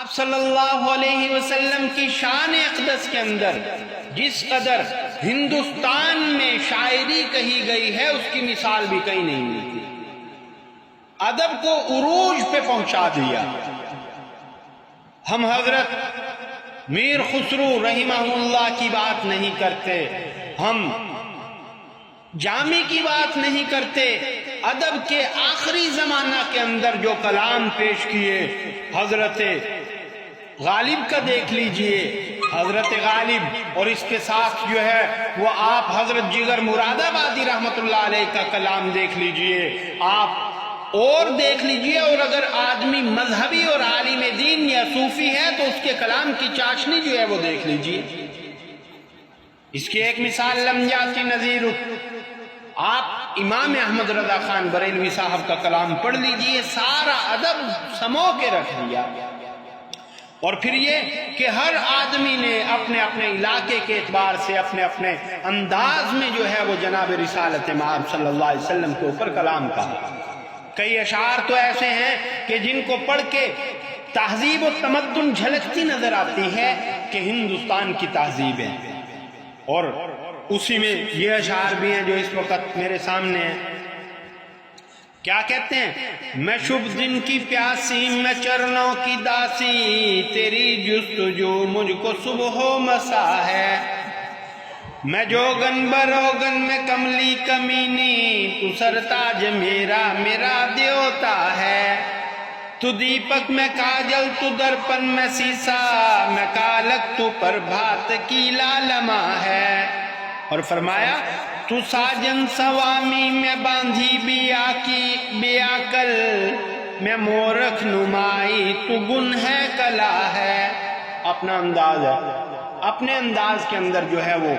آپ صلی اللہ علیہ وسلم کی شان اقدس کے اندر جس قدر ہندوستان میں شاعری کہی گئی ہے اس کی مثال بھی کہیں نہیں ملتی. ادب کو عروج پہ پہنچا دیا. ہم حضرت میر خسرو رحمہ اللہ کی بات نہیں کرتے، ہم جامی کی بات نہیں کرتے. ادب کے آخری زمانہ کے اندر جو کلام پیش کیے حضرت غالب کا دیکھ لیجئے. حضرت غالب اور اس کے ساتھ جو ہے وہ آپ حضرت جگر مراد آبادی رحمت اللہ علیہ کا کلام دیکھ لیجئے، آپ اور دیکھ لیجئے. اور اگر آدمی مذہبی اور عالم دین یا صوفی ہے تو اس کے کلام کی چاشنی جو ہے وہ دیکھ لیجئے. اس کی ایک مثال لمجاتی نظیر، آپ امام احمد رضا خان بریلوی صاحب کا کلام پڑھ لیجئے، سارا ادب سمو کے رکھ دیا. اور پھر یہ کہ ہر آدمی نے اپنے اپنے علاقے کے اعتبار سے اپنے اپنے انداز میں جو ہے وہ جناب رسالت مآب صلی اللہ علیہ وسلم کے اوپر کلام کہا. کئی اشعار تو ایسے ہیں کہ جن کو پڑھ کے تہذیب و تمدن جھلکتی نظر آتی ہے کہ ہندوستان کی تہذیب ہے. اور اسی میں یہ اشعار بھی ہیں جو اس وقت میرے سامنے ہیں. کیا کہتے ہیں؟ میں شبھ دن کی پیاسی، میں چرنوں کی داسی، تیری جستجو مجھ کو صبح و مسا ہے. میں جوگن بروگن میں کملی کمینی، تو سرتاج میرا میرا دیوتا ہے. تو دیپک میں کاجل، تو درپن میں سیسا، میں کالک تو پربھات کی لالما ہے. اور فرمایا تو ساجن سوامی میں باندھی بیا کی بیا کل، میں مورخ نمائی تو گن ہے کلا ہے. اپنا انداز ہے، اپنے انداز کے اندر جو ہے وہ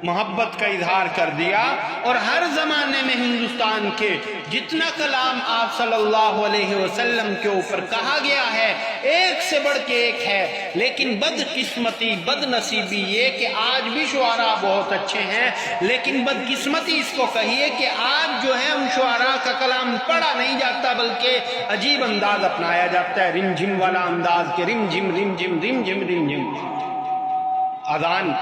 محبت کا اظہار کر دیا. اور ہر زمانے میں ہندوستان کے جتنا کلام آپ صلی اللہ علیہ وسلم کے اوپر کہا گیا ہے ایک سے بڑھ کے ایک ہے. لیکن بدقسمتی بد نصیبی یہ کہ آج بھی شعراء بہت اچھے ہیں، لیکن بدقسمتی اس کو کہیے کہ آج جو ہے ان شعراء کا کلام پڑھا نہیں جاتا بلکہ عجیب انداز اپنایا جاتا ہے، رم جھم والا انداز کے رم جھم رم جھم رم جھم رم جھم. اذان